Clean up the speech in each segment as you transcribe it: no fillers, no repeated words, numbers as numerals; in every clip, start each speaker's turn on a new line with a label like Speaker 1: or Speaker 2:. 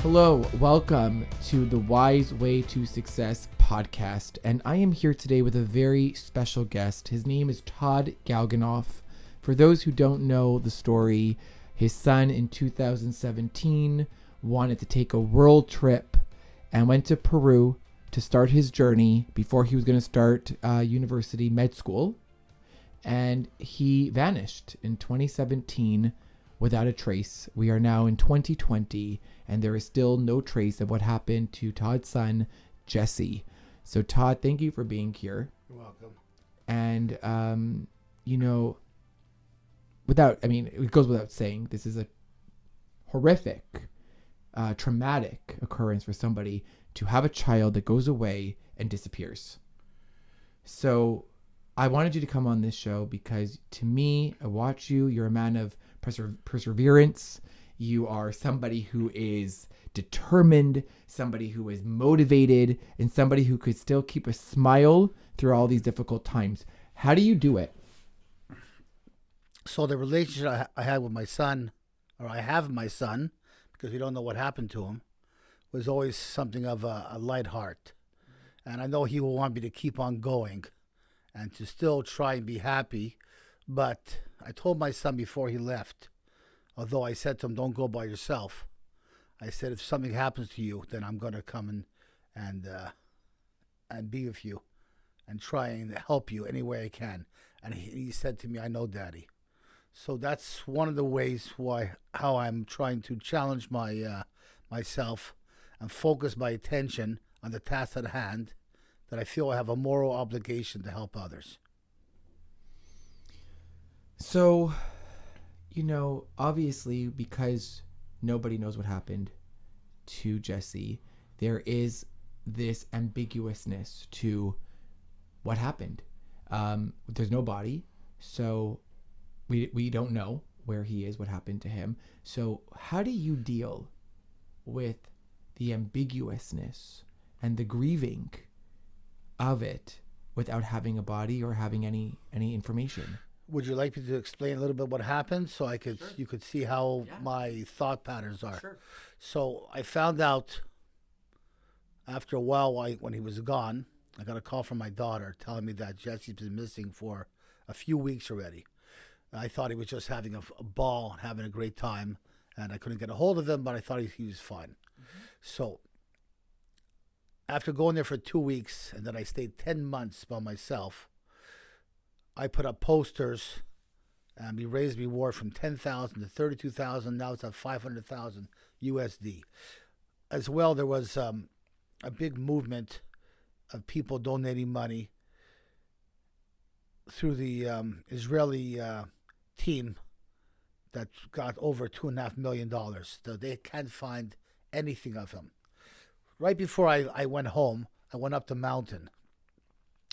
Speaker 1: Hello, welcome to the Wise Way to Success podcast, and I am here today with a very special guest. His name is Todd Galganov. For those who don't know the story, his son in 2017 wanted to take a world trip and went to Peru to start his journey before he was going to start university med school, and he vanished in 2017 without a trace. We are now in 2020, and there is still no trace of what happened to Todd's son, Jesse. So, Todd, thank you for being here.
Speaker 2: You're welcome.
Speaker 1: And, it goes without saying, this is a horrific, traumatic occurrence for somebody to have a child that goes away and disappears. So, I wanted you to come on this show because, to me, I watch you. You're a man of perseverance. You are somebody who is determined, somebody who is motivated, and somebody who could still keep a smile through all these difficult times. How do you do it?
Speaker 2: So the relationship I had with my son, or I have with my son, because we don't know what happened to him, was always something of a light heart. And I know he will want me to keep on going and to still try and be happy. But I told my son before he left, although I said to him, don't go by yourself, I said, if something happens to you, then I'm going to come and be with you and try and help you any way I can. And he said to me, I know, Daddy. So that's one of the ways how I'm trying to challenge myself and focus my attention on the task at hand, that I feel I have a moral obligation to help others.
Speaker 1: So, obviously, because nobody knows what happened to Jesse, there is this ambiguousness to what happened. There's no body, so we don't know where he is, what happened to him. So how do you deal with the ambiguousness and the grieving of it without having a body or having any information?
Speaker 2: Would you like me to explain a little bit what happened so
Speaker 1: Sure.
Speaker 2: you could see how my thought patterns are?
Speaker 1: Sure.
Speaker 2: So I found out after a while when he was gone, I got a call from my daughter telling me that Jesse's been missing for a few weeks already. I thought he was just having a ball, having a great time, and I couldn't get a hold of him, but I thought he was fine. Mm-hmm. So after going there for 2 weeks, and then I stayed 10 months by myself, I put up posters, and we raised reward from $10,000 to $32,000. Now it's at $500,000 USD. As well, there was a big movement of people donating money through the Israeli team that got over $2.5 million. So they can't find anything of him. Right before I went home, I went up the mountain.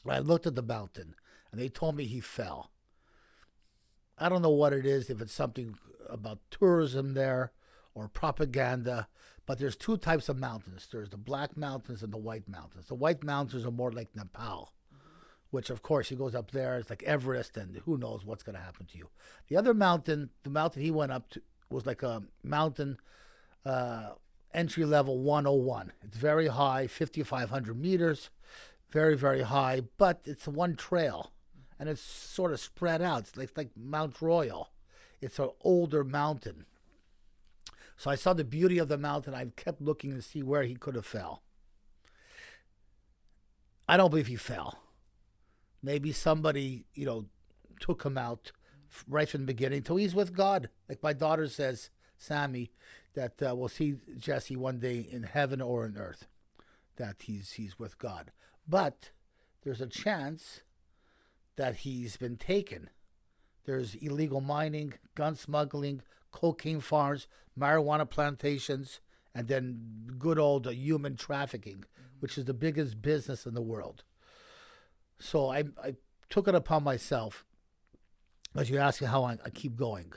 Speaker 2: I looked at the mountain, and they told me he fell. I don't know what it is, if it's something about tourism there or propaganda, but there's two types of mountains. There's the Black Mountains and the White Mountains. The White Mountains are more like Nepal, which, of course, he goes up there. It's like Everest, and who knows what's going to happen to you. The other mountain, the mountain he went up to, was like a mountain entry level 101. It's very high, 5,500 meters, very, very high, but it's one trail, and it's sort of spread out. It's like Mount Royal. It's an older mountain. So I saw the beauty of the mountain. I kept looking to see where he could have fell. I don't believe he fell. Maybe somebody, took him out right from the beginning till he's with God. Like my daughter says, Sammy, that we'll see Jesse one day in heaven or on earth, that he's with God. But there's a chance that he's been taken. There's illegal mining, gun smuggling, cocaine farms, marijuana plantations, and then good old human trafficking, which is the biggest business in the world. So I took it upon myself, as you ask me how I keep going.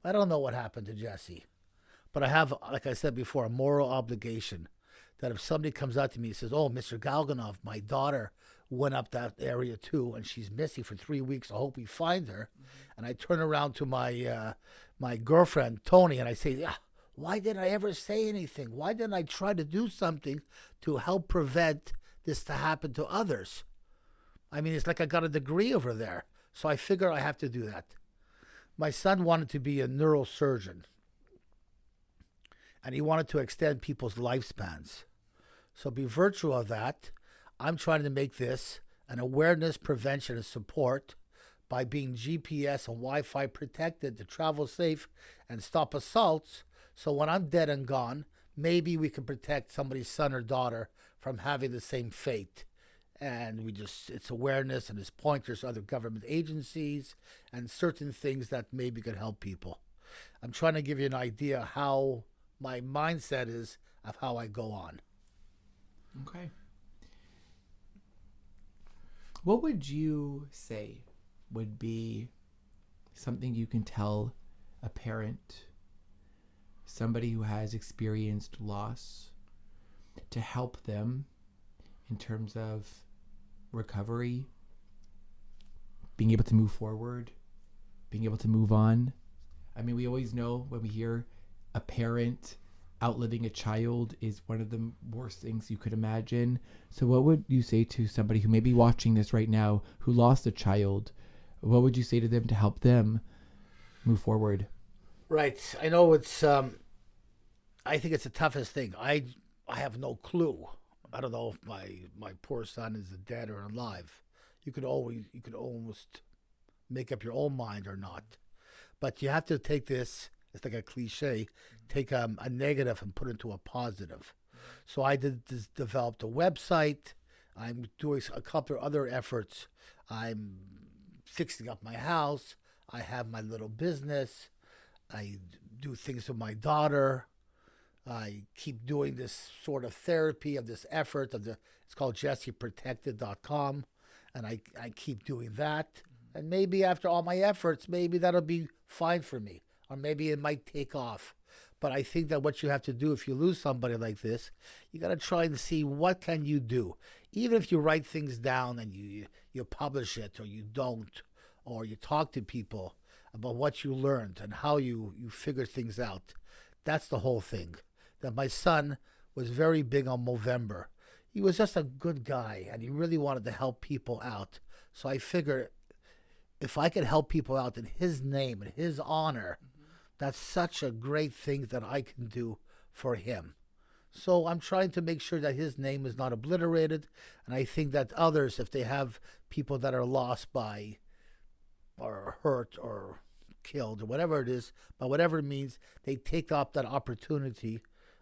Speaker 2: I don't know what happened to Jesse, but I have, like I said before, a moral obligation that if somebody comes up to me and says, oh, Mr. Galganov, my daughter went up that area too, and she's missing for 3 weeks. I hope we find her. Mm-hmm. And I turn around to my girlfriend, Tony, and I say, yeah, why didn't I ever say anything? Why didn't I try to do something to help prevent this to happen to others? I mean, it's like I got a degree over there. So I figure I have to do that. My son wanted to be a neurosurgeon, and he wanted to extend people's lifespans. So by virtue of that, I'm trying to make this an awareness, prevention, and support by being GPS and Wi-Fi protected to travel safe and stop assaults. So when I'm dead and gone, maybe we can protect somebody's son or daughter from having the same fate. And it's awareness and it's pointers to other government agencies and certain things that maybe could help people. I'm trying to give you an idea how my mindset is of how I go on.
Speaker 1: Okay. What would you say would be something you can tell a parent, somebody who has experienced loss, to help them in terms of recovery, being able to move forward, being able to move on? I mean, we always know when we hear a parent outliving a child is one of the worst things you could imagine. So what would you say to somebody who may be watching this right now who lost a child? What would you say to them to help them move forward?
Speaker 2: Right. I know I think it's the toughest thing. I have no clue. I don't know if my poor son is dead or alive. You could almost make up your own mind or not. But you have to take this, it's like a cliche, take a negative and put it into a positive. So I developed a website. I'm doing a couple of other efforts. I'm fixing up my house. I have my little business. I do things with my daughter. I keep doing this sort of therapy of this effort it's called jesseprotected.com, and I keep doing that. And maybe after all my efforts, maybe that'll be fine for me, or maybe it might take off. But I think that what you have to do if you lose somebody like this, you got to try and see what can you do. Even if you write things down and you publish it, or you don't, or you talk to people about what you learned and how you figure things out. That's the whole thing. That my son was very big on Movember. He was just a good guy, and he really wanted to help people out. So I figured if I could help people out in his name, in his honor, that's such a great thing that I can do for him. So I'm trying to make sure that his name is not obliterated. And I think that others, if they have people that are lost by or hurt or killed or whatever it is, by whatever it means, they take up that opportunity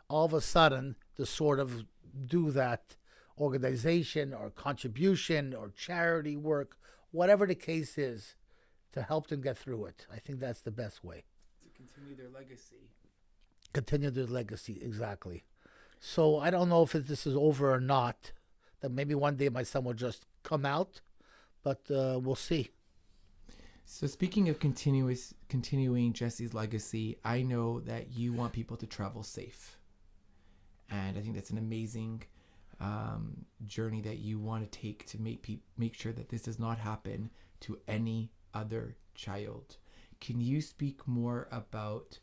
Speaker 2: all of a sudden to sort of do that organization or contribution or charity work, whatever the case is, to help them get through it. I think that's the best way.
Speaker 1: To continue their legacy.
Speaker 2: Continue their legacy, exactly. So I don't know if this is over or not. That maybe one day my son will just come out, but we'll see.
Speaker 1: So speaking of continuing Jesse's legacy, I know that you want people to travel safe. And I think that's an amazing journey that you want to take to make sure that this does not happen to any other child. Can you speak more about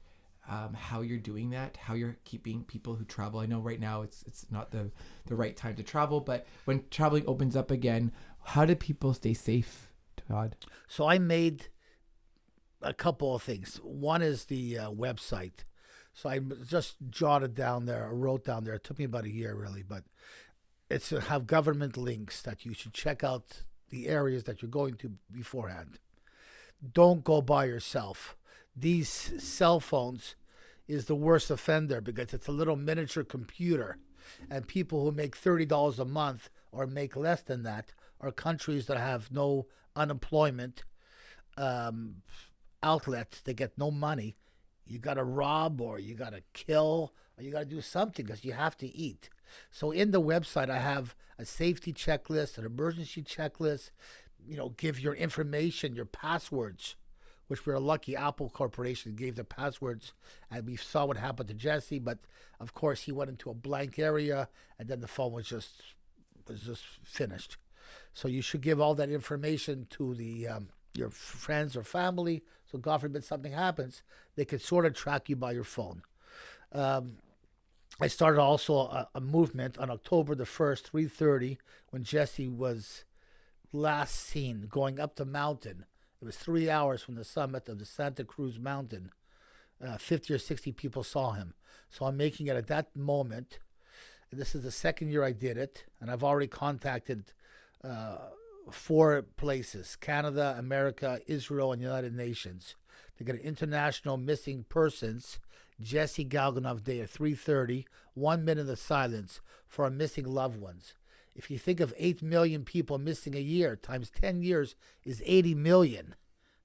Speaker 1: how you're doing that, how you're keeping people who travel? I know right now it's not the right time to travel, but when traveling opens up again, how do people stay safe, Todd?
Speaker 2: So I made a couple of things. One is the website. So I just jotted down there, or wrote down there. It took me about a year, really, but it's to have government links that you should check out the areas that you're going to beforehand. Don't go by yourself. These cell phones is the worst offender because it's a little miniature computer, and people who make $30 a month or make less than that are countries that have no unemployment outlet. They get no money. You got to rob, or you got to kill, or you got to do something because you have to eat. So in the website, I have a safety checklist, an emergency checklist, give your information, your passwords, which we're lucky Apple Corporation gave the passwords, and we saw what happened to Jesse. But of course, he went into a blank area, and then the phone was just finished. So you should give all that information to the your friends or family. So God forbid something happens, they can sort of track you by your phone. I started also a movement on October the 1st, 3:30, when Jesse was last seen going up the mountain. It was 3 hours from the summit of the Santa Cruz Mountain. 50 or 60 people saw him. So I'm making it at that moment. This is the second year I did it, and I've already contacted 4 places: Canada, America, Israel, and United Nations. They got an International Missing Persons Jesse Galganov Day at 3:30, 1 minute of silence for our missing loved ones. If you think of 8 million people missing a year, times 10 years is 80 million.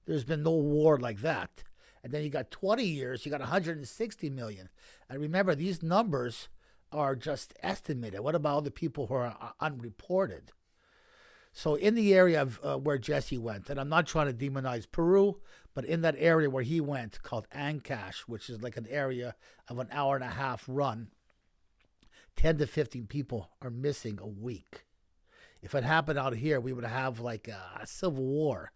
Speaker 2: There's been no war like that. And then you got 20 years, you got 160 million. And remember, these numbers are just estimated. What about all the people who are unreported? So in the area of where Jesse went, and I'm not trying to demonize Peru, but in that area where he went, called Ancash, which is like an area of an hour and a half run, 10 to 15 people are missing a week. If it happened out here, we would have like a civil war.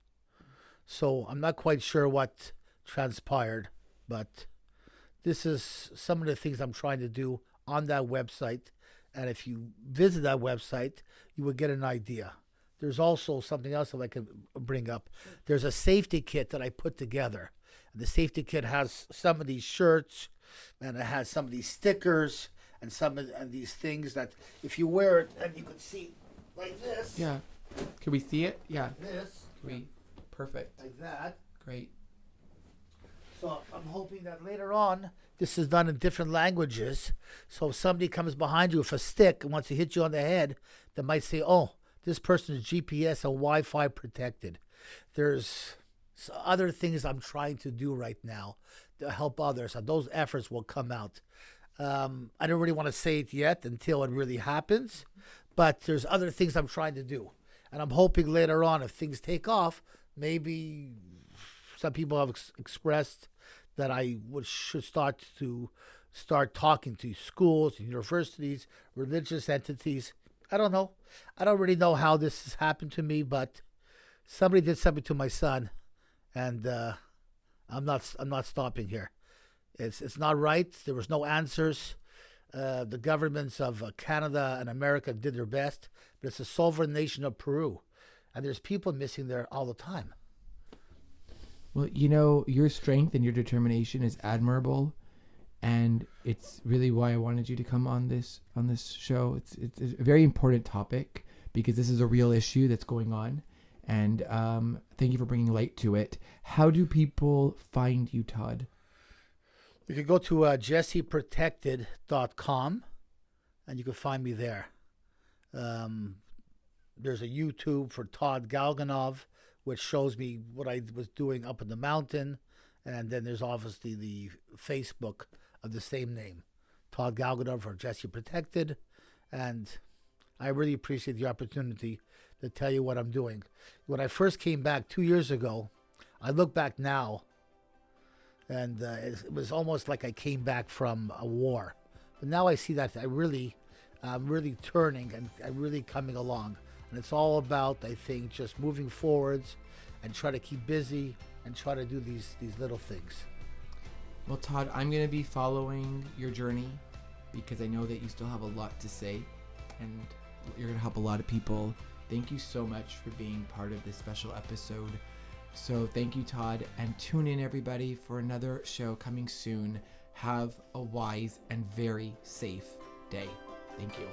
Speaker 2: So I'm not quite sure what transpired, but this is some of the things I'm trying to do on that website. And if you visit that website, you will get an idea. There's also something else that I can bring up. There's a safety kit that I put together. The safety kit has some of these shirts, and it has some of these stickers, and some of these things that if you wear it, and you can see like this.
Speaker 1: Yeah. Can we see it? Yeah.
Speaker 2: This.
Speaker 1: Can we? Perfect.
Speaker 2: Like that.
Speaker 1: Great.
Speaker 2: So I'm hoping that later on, this is done in different languages. So if somebody comes behind you with a stick and wants to hit you on the head, they might say, oh, this person is GPS and Wi-Fi protected. There's other things I'm trying to do right now to help others, and those efforts will come out. I don't really want to say it yet until it really happens, but there's other things I'm trying to do. And I'm hoping later on, if things take off, maybe some people have expressed that I should start talking to schools, universities, religious entities. I don't know. I don't really know how this has happened to me, but somebody did something to my son, and I'm not stopping here. It's not right. There was no answers. The governments of Canada and America did their best, but it's a sovereign nation of Peru, and there's people missing there all the time.
Speaker 1: Well, you know, your strength and your determination is admirable, and it's really why I wanted you to come on this show. It's a very important topic because this is a real issue that's going on, and thank you for bringing light to it. How do people find you, Todd?
Speaker 2: You can go to jesseprotected.com, and you can find me there. There's a YouTube for Todd Galganov, which shows me what I was doing up in the mountain. And then there's obviously the Facebook of the same name, Todd Galganov or Jesse Protected. And I really appreciate the opportunity to tell you what I'm doing. When I first came back 2 years ago, I look back now, and it was almost like I came back from a war. But now I see that I'm really turning, and I'm really coming along. And it's all about, I think, just moving forwards and try to keep busy and try to do these little things.
Speaker 1: Well, Todd, I'm going to be following your journey because I know that you still have a lot to say, and you're going to help a lot of people. Thank you so much for being part of this special episode. So thank you, Todd, and tune in, everybody, for another show coming soon. Have a wise and very safe day. Thank you.